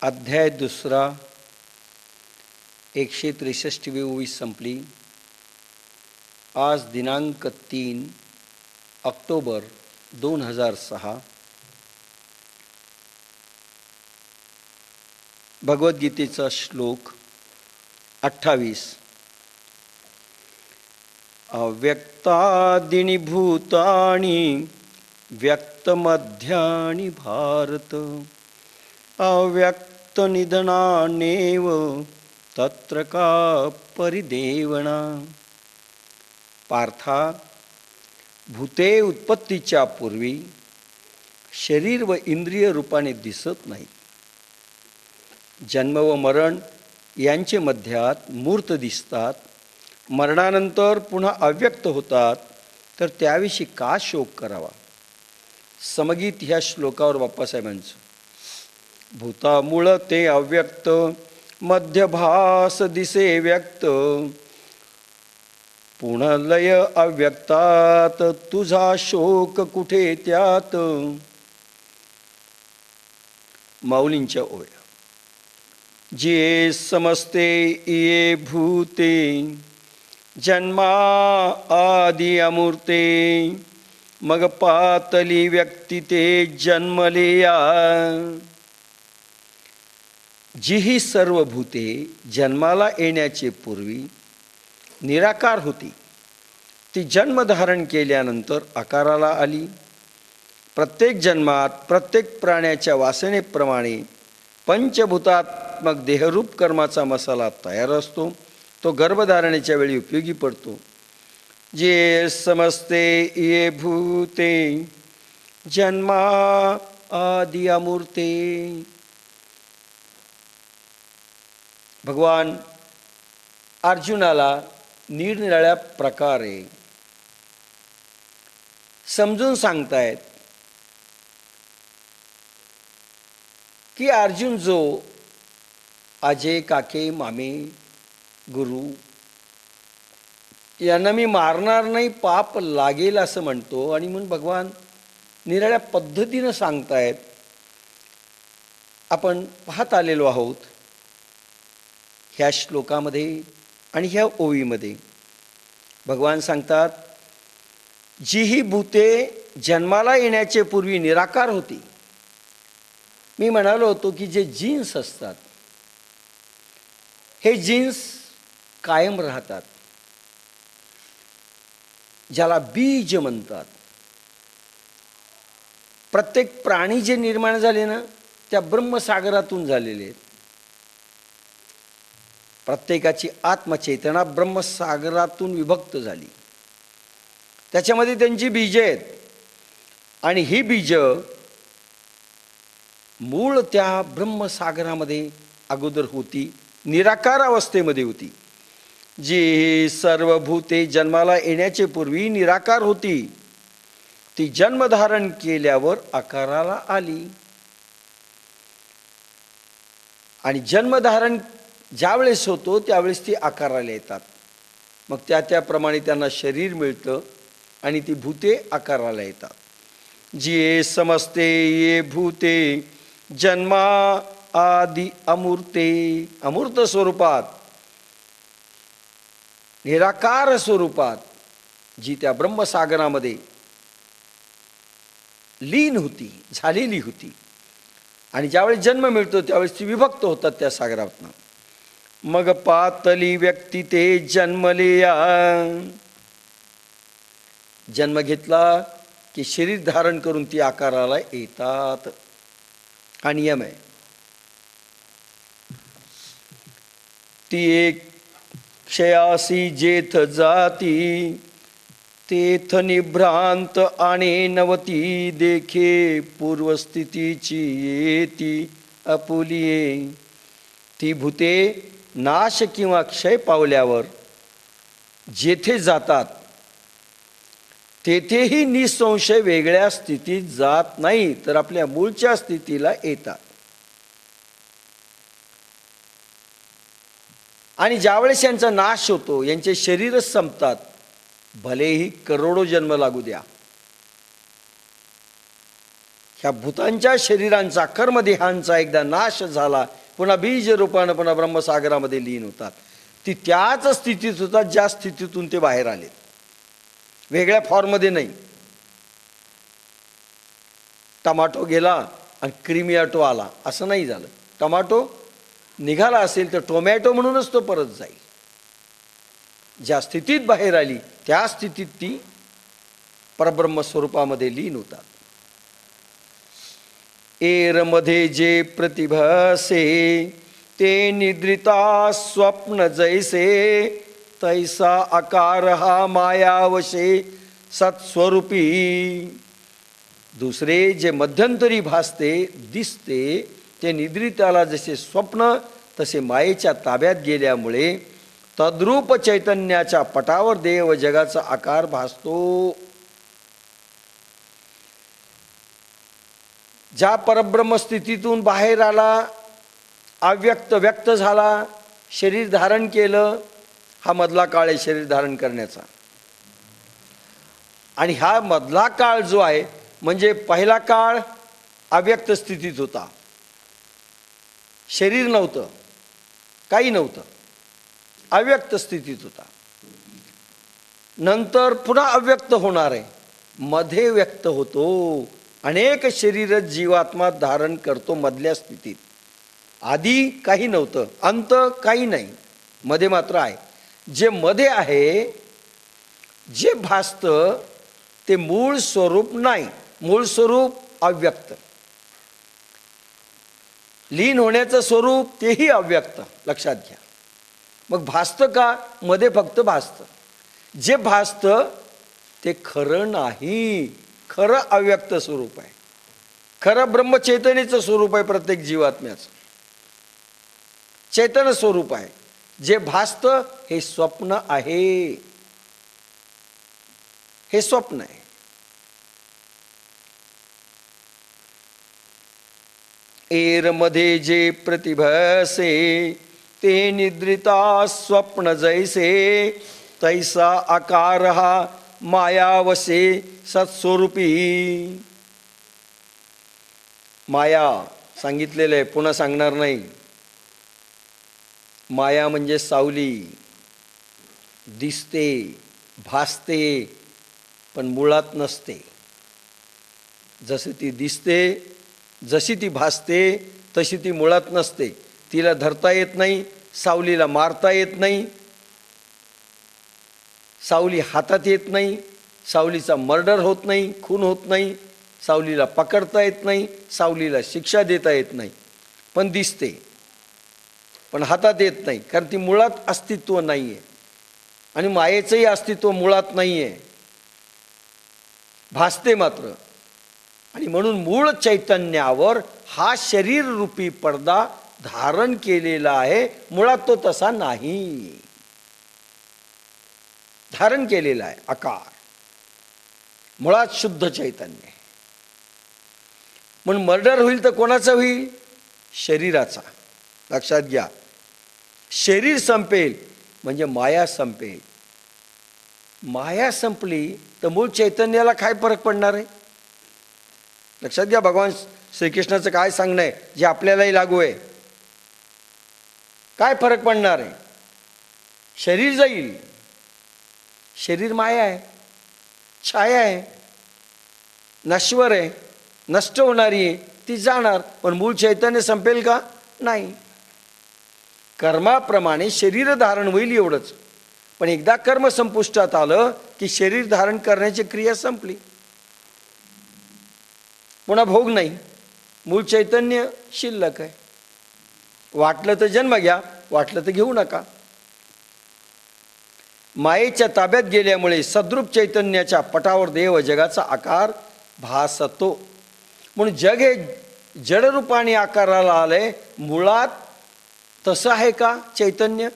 अध्याय दुसरा 163वी ओवी संपली. आज दिनांक 3 ऑक्टोबर 2006. भगवद्गीतेचा श्लोक 28. अव्यक्तादीनि भूतानि व्यक्तमध्यानि भारत अव्यक्तनिधनान्येव तत्र का परिदेवना. पार्था, भूते उत्पत्तीच्या पूर्वी शरीर व इंद्रिय रूपाने दिसत नाहीत. जन्म व मरण यांचे मध्यात मूर्त दिसतात. मरणानंतर पुन्हा अव्यक्त होतात. तर त्याविषयी का शोक करावा. समगीत ह्या श्लोकावर बाप्पासाहेबांचं. भूतामूळ ते अव्यक्त मध्यभास दिसे व्यक्त पुनर्लय अव्यक्तात तुझा शोक कुठे त्यात. माऊलींच्या ओव्या. जे समजते ये भूते जन्मा आदि अमूर्ते मग पातली व्यक्ती ते जन्मले या. जी ही सर्व भूते जन्माला येण्याचे पूर्वी निराकार होती, ती जन्मधारण केल्यानंतर आकाराला आली. प्रत्येक जन्मात प्रत्येक प्राण्याच्या वासनेप्रमाणे पंचभूतात्मक देहरूप कर्माचा मसाला तयार असतो. तो गर्भधारणेच्या वेळी उपयोगी पडतो. जे समजते ये भूते जन्मा आदि अमूर्ते. भगवान अर्जुनाला निरनिराळ्या प्रकारे समजून सांगतायत की अर्जुन जो आजे काके मामे गुरु यांना मी मारणार नाही, पाप लागेल असं म्हणतो. आणि म्हणून भगवान निराळ्या पद्धतीनं सांगतायत. आपण पाहत आलेलो आहोत ह्या श्लोकामध्ये आणि ह्या ओवीमध्ये. भगवान सांगतात, जी ही भूते जन्माला येण्याचे पूर्वी निराकार होती. मी म्हणालो होतो की जे जीन्स असतात हे जीन्स कायम राहतात. ज्याला बीज म्हणतात. प्रत्येक प्राणी जे निर्माण झाले ना त्या ब्रह्मसागरातून झालेले आहेत. प्रत्येकाची आत्मचेतना ब्रह्मसागरातून विभक्त झाली. त्याच्यामध्ये त्यांची बीज आहेत. आणि ही बीज मूळ त्या ब्रह्मसागरामध्ये अगोदर होती, निराकार अवस्थेमध्ये होती. जी सर्व भूते जन्माला येण्याचे पूर्वी निराकार होती, ती जन्मधारण केल्यावर आकाराला आली. आणि जन्मधारण ज्यावेळेस होतो त्यावेळेस ती आकाराला येतात. मग त्याप्रमाणे त्यांना शरीर मिळतं आणि ती भूते आकाराला येतात. जी समजते ये भूते जन्मा आदि अमूर्ते. अमूर्त स्वरूपात, निराकार स्वरूपात जी त्या ब्रह्मसागरामध्ये लीन होती, झालेली होती. आणि ज्यावेळेस जन्म मिळतो त्यावेळेस ती विभक्त होतात त्या सागरातनं. मग पातली व्यक्ती ते जन्मले या. जन्म घेतला की शरीर धारण करून ती आकाराला येतात. हा नियम आहे. ती एक क्षयासी जेथ जाती तेथ निभ्रांत आणि नवती देखे पूर्वस्थितीची येती आपुलिये. ती भूते नाश किंवा क्षय पावल्यावर जेथे जातात तेथेही निसंशय वेगळ्या स्थितीत जात नाही, तर आपल्या मूळच्या स्थितीला येतात. आणि ज्यावेळेस यांचा नाश होतो, यांचे शरीरच संपतात, भलेही करोडो जन्म लागू द्या, ह्या भूतांच्या शरीरांचा कर्मदेहांचा एकदा नाश झाला, पुन्हा बीज रूपानं पुन्हा ब्रह्मसागरामध्ये लीन होतात. ती त्याच स्थितीत होतात ज्या स्थितीतून ते बाहेर आले, वेगळ्या फॉर्ममध्ये नाही. टमाटो गेला आणि क्रिमियाटो आला असं नाही झालं. टमाटो निघाला असेल तर टोमॅटो म्हणूनच तो परत जाईल. ज्या स्थितीत बाहेर आली त्या स्थितीत ती परब्रह्म स्वरूपामध्ये लीन होतात. एरमध्ये जे प्रतिभासे ते निद्रिता स्वप्न जैसे, तैसा आकार हा मायावशे सत्स्वरूपी. दुसरे जे मध्यंतरी भासते दिसते ते निद्रिताला जसे स्वप्न तसे मायेच्या ताब्यात गेल्यामुळे तद्रूप चैतन्याच्या पटावर देव जगाचा आकार भासतो. ज्या परब्रह्म स्थितीतून बाहेर आला, अव्यक्त व्यक्त झाला, शरीर धारण केलं, हा मधला काळ आहे शरीर धारण करण्याचा. आणि हा मधला काळ जो आहे म्हणजे पहिला काळ अव्यक्त स्थितीत होता, शरीर नव्हतं, काही नव्हतं, अव्यक्त स्थितीत होता. नंतर पुन्हा अव्यक्त होणार आहे, मध्ये व्यक्त होतो. अनेक शरीर जीवात्मा धारण करतो मधल्या स्थितीत. आधी काही नव्हतं, अंत काही नाही, मध्ये मात्र आहे. जे मध्ये आहे, जे भासतं ते मूळ स्वरूप नाही, मूळ स्वरूप अव्यक्त. लीन होण्याचं स्वरूप तेही अव्यक्त, लक्षात घ्या. मग भासतं का? मध्ये फक्त भासतं. जे भासतं ते खरं नाही, खरं अव्यक्त स्वरूप आहे, खरं ब्रह्मचैतन्याचं स्वरूप आहे. प्रत्येक जीवात्म्याचं चैतन्य स्वरूप आहे. जे भासतं हे स्वप्न आहे, हे स्वप्न आहे. एरमध्ये जे प्रतिभासे ते निद्रिता स्वप्न जैसे, तैसा आकार हा मायावशे सत्स्वरूपी. माया सांगितलेलं आहे, पुन्हा सांगणार नाही. माया म्हणजे सावली, दिसते, भासते, पण मुळात नसते. जशी ती दिसते, जशी ती भासते, तशी ती मुळात नसते. तिला धरता येत नाही, सावलीला मारता येत नाही, सावली हातात येत नाही, सावलीचा मर्डर होत नाही, खून होत नाही, सावलीला पकडता येत नाही, सावलीला शिक्षा देता येत नाही. पण दिसते, पण हातात येत नाही, कारण ती मुळात अस्तित्व नाही आहे. आणि मायेचंही अस्तित्व मुळात नाही आहे, भासते मात्र. आणि म्हणून मूळ चैतन्यावर हा शरीर रूपी पडदा धारण केलेला आहे. मुळात तो तसा नाही, धारण केलेला आहे आकार, मुळात शुद्ध चैतन्य. म्हणून मर्डर होईल तर कोणाचा होईल? शरीराचा. लक्षात घ्या, शरीर संपेल म्हणजे माया संपेल. माया संपली तर मूळ चैतन्याला काय फरक पडणार आहे? लक्षात घ्या, भगवान श्रीकृष्णाचं काय सांगणं आहे जे आपल्यालाही लागू आहे. काय फरक पडणार आहे? शरीर जाईल, शरीर माया आहे, छाया आहे, नश्वर आहे, नष्ट होणारी आहे, ती जाणार. पण मूळ चैतन्य संपेल का? नाही. कर्माप्रमाणे शरीर धारण होईल एवढंच. पण एकदा कर्म संपुष्टात आलं की शरीर धारण करण्याची क्रिया संपली, पुन्हा भोग नाही, मूळ चैतन्य शिल्लक आहे. वाटलं तर जन्म घ्या, वाटलं तर घेऊ नका. मायेच्या ताब्यात गेल्यामुळे सद्रूप चैतन्याच्या पटावर देव जगाचा आकार भासतो. म्हणून जग हे जडरूपाने आकाराला आलंय. मुळात तसं आहे का चैतन्य?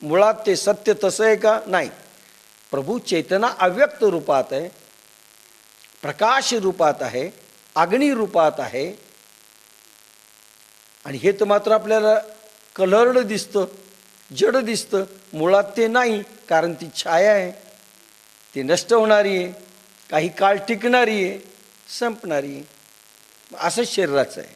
मुळात ते सत्य तसं आहे का? नाही. प्रभू चैतना अव्यक्त रूपात आहे, प्रकाश रूपात आहे, अग्नी रूपात आहे. आणि हे तर मात्र आपल्याला कलर्ड दिसतं, जड दिसतं. मुळात ते नाही, कारण ती छाया आहे, ती नष्ट होणारी आहे, काही काळ टिकणारी आहे, संपणारी आहे. असंच शरीराचं आहे.